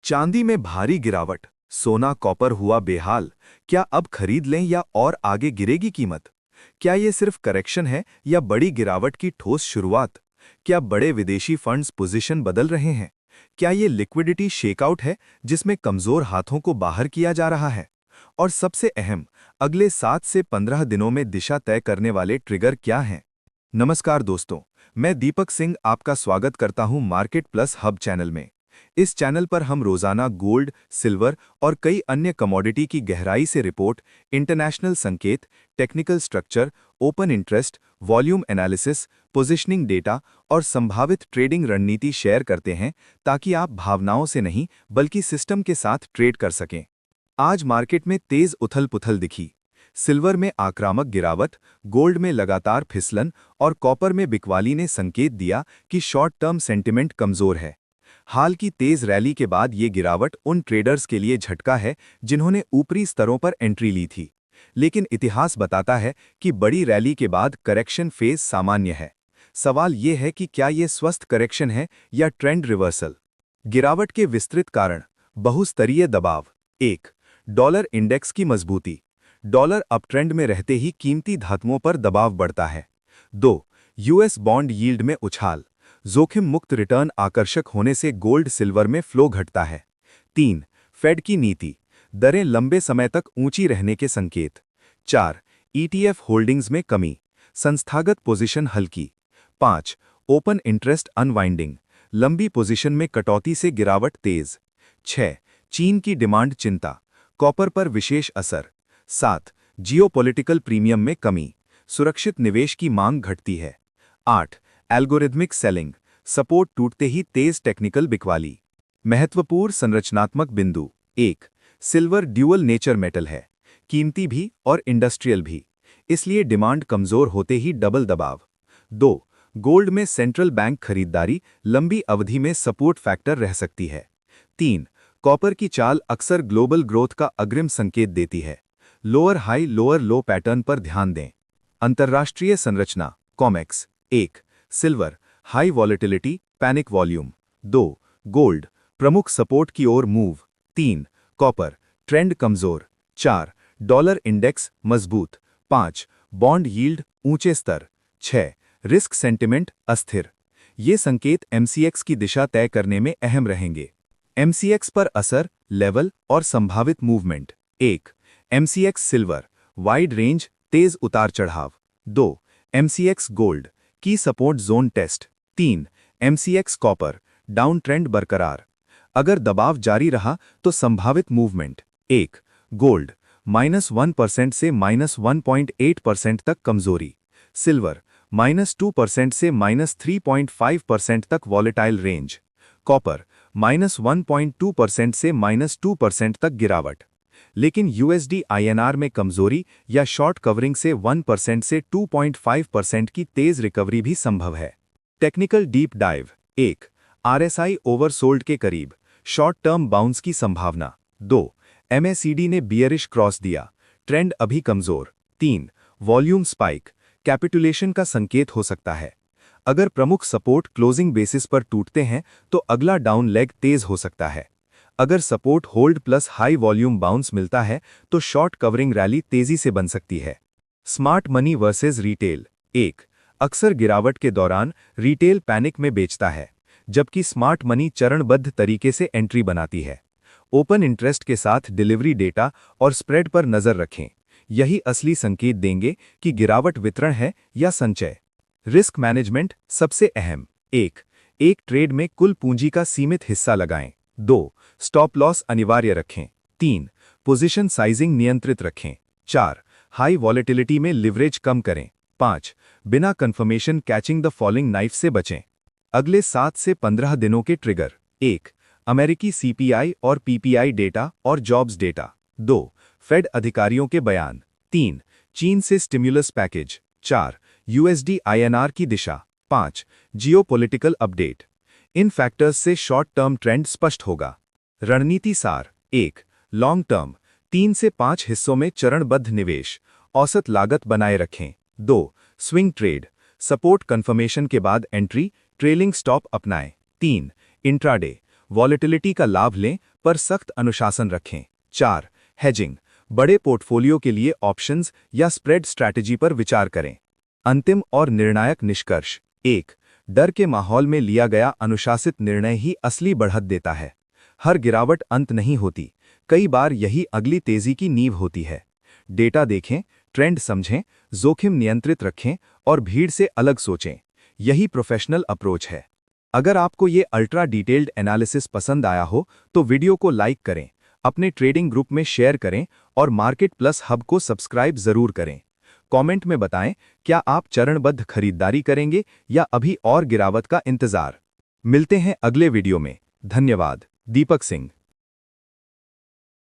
चांदी में भारी गिरावट, सोना कॉपर हुआ बेहाल। क्या अब खरीद लें या और आगे गिरेगी कीमत? क्या ये सिर्फ करेक्शन है या बड़ी गिरावट की ठोस शुरुआत? क्या बड़े विदेशी फंड्स पोजीशन बदल रहे हैं? क्या ये लिक्विडिटी शेकआउट है जिसमें कमजोर हाथों को बाहर किया जा रहा है? और सबसे अहम, अगले 7 से 15 दिनों में दिशा तय करने वाले ट्रिगर क्या हैं? नमस्कार दोस्तों, मैं दीपक सिंह आपका स्वागत करता हूं मार्केट प्लस हब चैनल में। इस चैनल पर हम रोजाना गोल्ड, सिल्वर और कई अन्य कमोडिटी की गहराई से रिपोर्ट, इंटरनेशनल संकेत, technical structure, open interest, volume analysis, positioning data और संभावित ट्रेडिंग रणनीति शेयर करते हैं ताकि आप भावनाओं से नहीं बल्कि सिस्टम के साथ ट्रेड कर सकें। आज मार्केट में तेज उथल-पुथल दिखी। सिल्वर में आक्रामक गिरावट, गोल्ड में लगातार फिसलन और कॉपर में बिकवाली ने संकेत दिया कि शॉर्ट टर्म सेंटिमेंट कमजोर है। हाल की तेज रैली के बाद ये गिरावट उन ट्रेडर्स के लिए झटका है जिन्होंने ऊपरी स्तरों पर एंट्री ली थी। लेकिन इतिहास बताता है कि बड़ी रैली के बाद करेक्शन फेज सामान्य है। सवाल ये है कि क्या ये स्वस्थ करेक्शन है या ट्रेंड रिवर्सल? गिरावट के विस्तृत कारण। बहुस्तरीय दबाव। 1. डॉलर इंडेक्स की मजबूती। डॉलर अपट्रेंड में रहते ही कीमती धातुओं पर दबाव बढ़ता है। 2. यूएस बॉन्ड यील्ड में उछाल। जोखिम मुक्त रिटर्न आकर्षक होने से गोल्ड सिल्वर में फ्लो घटता है। 3. फेड की नीति। दरें लंबे समय तक ऊंची रहने के संकेत। 4. ईटीएफ होल्डिंग्स में कमी। संस्थागत पोजीशन हल्की। 5. Open interest unwinding. लंबी पोजीशन में कटौती से गिरावट तेज। 6. चीन की डिमांड चिंता। कॉपर पर विशेष असर। 7. जियोपॉलिटिकल प्रीमियम में कमी। सुरक्षित निवेश की मांग घटती है। 8. Algorithmic selling. सपोर्ट टूटते ही तेज टेक्निकल बिकवाली। महत्वपूर्ण संरचनात्मक बिंदु। 1. सिल्वर ड्यूअल नेचर मेटल है, कीमती भी और इंडस्ट्रियल भी, इसलिए डिमांड कमजोर होते ही डबल दबाव। 2. गोल्ड में सेंट्रल बैंक खरीदारी लंबी अवधि में सपोर्ट फैक्टर रह सकती है। 3. कॉपर की चाल अक्सर ग्लोबल ग्रोथ का अग्रिम संकेत देती है। लोअर हाई लोअर लो पैटर्न पर ध्यान दें। अंतर्राष्ट्रीय संरचना। COMEX. 1. Silver high volatility panic volume. 2. Gold प्रमुख सपोर्ट की ओर मूव। 3. कॉपर ट्रेंड कमजोर। 4. डॉलर इंडेक्स मजबूत। 5. बॉन्ड यील्ड ऊंचे स्तर। 6. रिस्क सेंटिमेंट अस्थिर। ये संकेत एमसीएक्स की दिशा तय करने में अहम रहेंगे। एमसीएक्स पर असर, लेवल और संभावित movement. 1. MCX silver wide range तेज उतार चढ़ाव। 2. एमसीएक्स गोल्ड की support zone test. 3. MCX copper down trend बरकरार। अगर दबाव जारी रहा तो संभावित मूवमेंट। 1. गोल्ड -1% से -1.8% तक कमजोरी। सिल्वर -2% से -3.5% तक वॉलेटाइल रेंज। कॉपर -1.2% से -2% तक गिरावट। लेकिन यूएसडी आईएनआर में कमजोरी या शॉर्ट कवरिंग से 1% से 2.5% की तेज रिकवरी भी संभव है। Technical deep dive. 1. RSI oversold के करीब, शॉर्ट टर्म बाउंस की संभावना। 2. एमएसीडी ने बियरिश क्रॉस दिया, ट्रेंड अभी कमजोर। 3. वॉल्यूम स्पाइक, कैपिटुलेशन का संकेत हो सकता है। अगर प्रमुख सपोर्ट क्लोजिंग बेसिस पर टूटते हैं तो अगला डाउन लेग तेज हो सकता है। अगर support hold plus high volume bounce मिलता है तो शॉर्ट कवरिंग रैली तेजी से बन सकती है। Smart money versus retail. 1. अक्सर गिरावट के दौरान रिटेल पैनिक में बेचता है, जबकि स्मार्ट मनी चरणबद्ध तरीके से एंट्री बनाती है। ओपन इंटरेस्ट के साथ डिलीवरी डेटा और स्प्रेड पर नजर रखें, यही असली संकेत देंगे कि गिरावट वितरण है या संचय। रिस्क मैनेजमेंट सबसे अहम। 1. एक ट्रेड में कुल पूंजी का सीमित हिस्सा लगाएं। 2. स्टॉप लॉस अनिवार्य रखें। 3. पोजीशन साइजिंग नियंत्रित रखें। 4. हाई वॉलेटिलिटी में लिवरेज कम करें। 5. बिना confirmation catching the falling knife से बचें। अगले 7 से 15 दिनों के ट्रिगर। 1. अमेरिकी सीपीआई और पीपीआई डेटा और जॉब्स डेटा। 2. फेड अधिकारियों के बयान। 3. चीन से स्टिम्युलस पैकेज। 4. यूएसडी आईएनआर की दिशा। 5. Geopolitical update. इन फैक्टर्स से शॉर्ट टर्म ट्रेंड स्पष्ट होगा। रणनीति सार। 1. लॉन्ग टर्म 3 से 5 हिस्सों में चरणबद्ध निवेश, औसत लागत बनाए रखें। 2. स्विंग ट्रेड, सपोर्ट कंफर्मेशन के बाद एंट्री, ट्रेलिंग स्टॉप अपनाएं। 3. इंट्राडे, वॉलेटिलिटी का लाभ लें पर सख्त अनुशासन रखें। 4. हेजिंग, बड़े पोर्टफोलियो के लिए ऑप्शंस या स्प्रेड स्ट्रैटेजी पर विचार करें। अंतिम और निर्णायक निष्कर्ष। 1. डर के माहौल में लिया गया अनुशासित निर्णय ही असली बढ़त देता है। हर गिरावट अंत नहीं होती, कई बार यही अगली तेजी की नींव होती है। डेटा देखें, ट्रेंड समझें, जोखिम नियंत्रित रखें और भीड़ से अलग सोचें। यही प्रोफेशनल अप्रोच है। अगर आपको ये अल्ट्रा डिटेल्ड एनालिसिस पसंद आया हो तो वीडियो को लाइक करें, अपने ट्रेडिंग ग्रुप में शेयर करें और मार्केट प्लस हब को सब्सक्राइब जरूर करें। कमेंट में बताएं, क्या आप चरणबद्ध खरीदारी करेंगे या अभी और गिरावट का इंतजार। मिलते हैं अगले वीडियो में। धन्यवाद। दीपक सिंह।